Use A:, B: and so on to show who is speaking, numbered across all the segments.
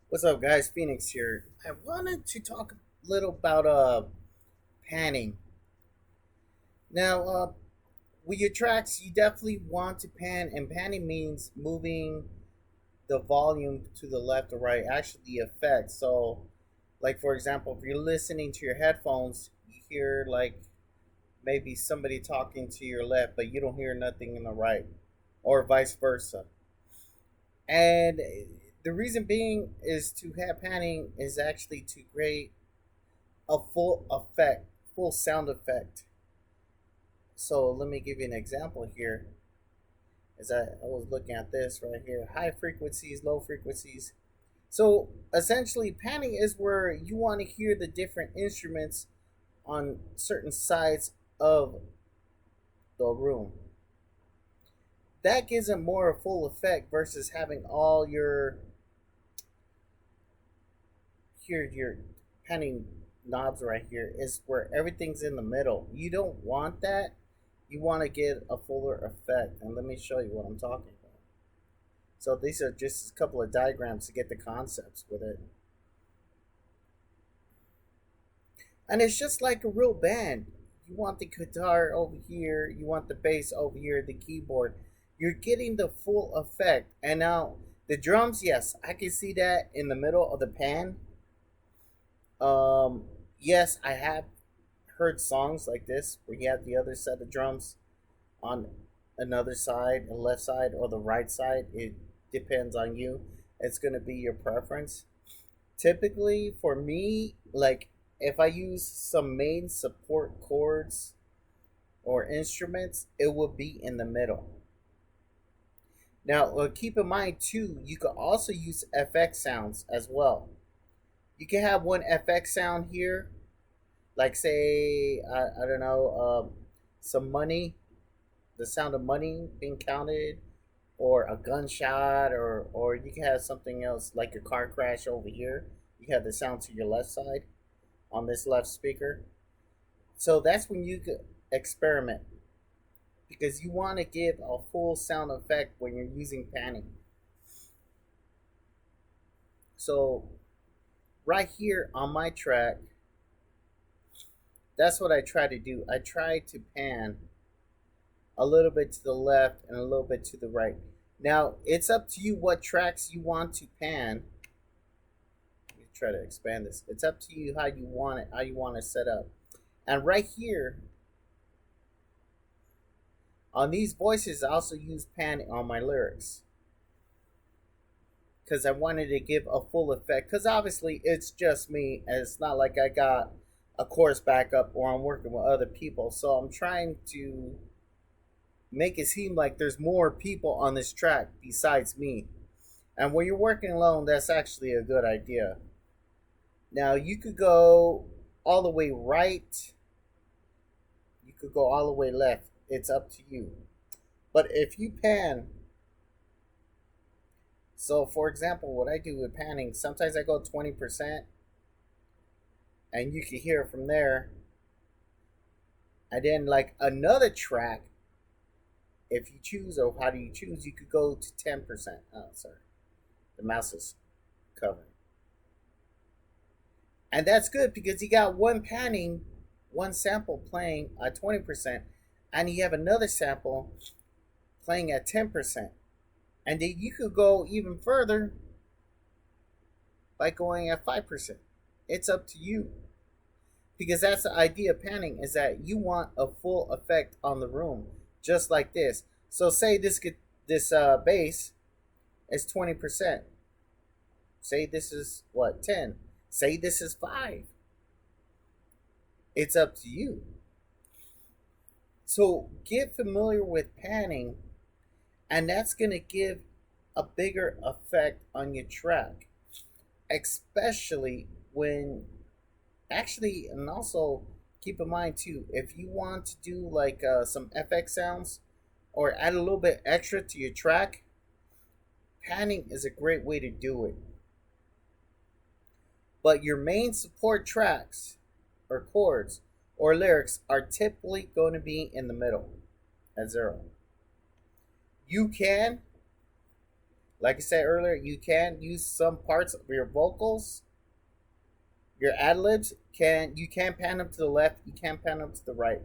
A: What's up, guys? Phoenix here. I wanted to talk a little about panning. Now, with your tracks, you definitely want to pan, and panning means moving the volume to the left or right. Actually, the effect. So, like for example, if you're listening to your headphones, you hear like maybe somebody talking to your left, but you don't hear nothing in the right, or vice versa. And the reason being is to have panning is actually to create a full effect, full sound effect. So let me give you an example here. As I was looking at this right here, high frequencies, low frequencies. So essentially, panning is where you want to hear the different instruments on certain sides of the room. That gives it more a full effect versus having all your panning knobs right here is where everything's in the middle. You don't want that. You want to get a fuller effect. And let me show you what I'm talking about. So these are just a couple of diagrams to get the concepts with it. And it's just like a real band. You want the guitar over here, you want the bass over here, the keyboard. You're getting the full effect. And now the drums, yes, I can see that in the middle of the pan. Um, yes, I have heard songs like this where you have the other set of drums on another side, the left side or the right side. It depends on you. It's gonna be your preference. Typically, for me, like if I use some main support chords or instruments, it will be in the middle. Now, keep in mind too, you can also use FX sounds as well. You can have one FX sound here, like say I don't know, some money, the sound of money being counted, or a gunshot, or you can have something else like a car crash over here. You have the sound to your left side on this left speaker. So that's when you could experiment because you want to give a full sound effect when you're using panning. So right here on my track, that's what I try to do. I try to pan a little bit to the left and a little bit to the right. Now it's up to you what tracks you want to pan. Let me try to expand this. It's up to you how you want it, how you want to set up. And right here on these voices, I also use panning on my lyrics because I wanted to give a full effect. Because obviously it's just me, and it's not like I got a chorus backup or I'm working with other people. So I'm trying to make it seem like there's more people on this track besides me. And when you're working alone, that's actually a good idea. Now you could go all the way right, you could go all the way left. It's up to you. But if you pan, so for example, what I do with panning, sometimes I go 20%, and you can hear it from there. And then like another track, if you choose, or how do you choose, you could go to 10%. Oh, sorry. The mouse is covering. And that's good because you got one panning, one sample playing at 20%, and you have another sample playing at 10%. And then you could go even further by going at 5%. It's up to you. Because that's the idea of panning is that you want a full effect on the room, just like this. So say this bass is 20%. Say this is what 10. Say this is 5. It's up to you. So get familiar with panning, and that's gonna give a bigger effect on your track, especially when actually, and also keep in mind too, if you want to do like some FX sounds or add a little bit extra to your track, panning is a great way to do it. But your main support tracks or chords or lyrics are typically going to be in the middle at 0. You can Like I said earlier, you can use some parts of your vocals, your ad libs. You can pan them to the left, you can pan them to the right.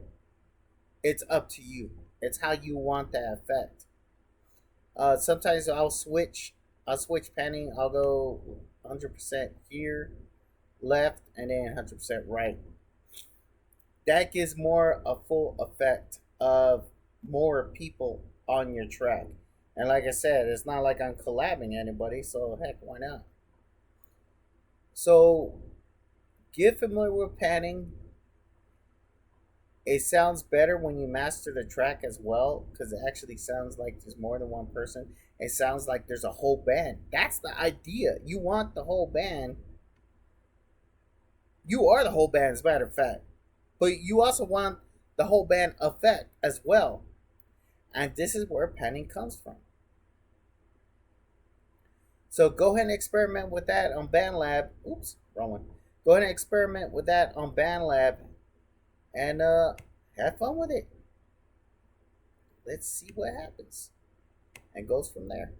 A: It's up to you. It's how you want that effect. Sometimes I'll switch. I'll switch panning. I'll go 100% here, left, and then 100% right. That gives more a full effect of more people on your track. And like I said, it's not like I'm collabing anybody, so heck, why not? So get familiar with panning. It sounds better when you master the track as well, because it actually sounds like there's more than one person. It sounds like there's a whole band. That's the idea. You want the whole band. You are the whole band, as a matter of fact. But you also want the whole band effect as well. And this is where panning comes from. So go ahead and experiment with that on Bandlab. Oops, wrong one. Go ahead and experiment with that on Bandlab and have fun with it. Let's see what happens. And goes from there.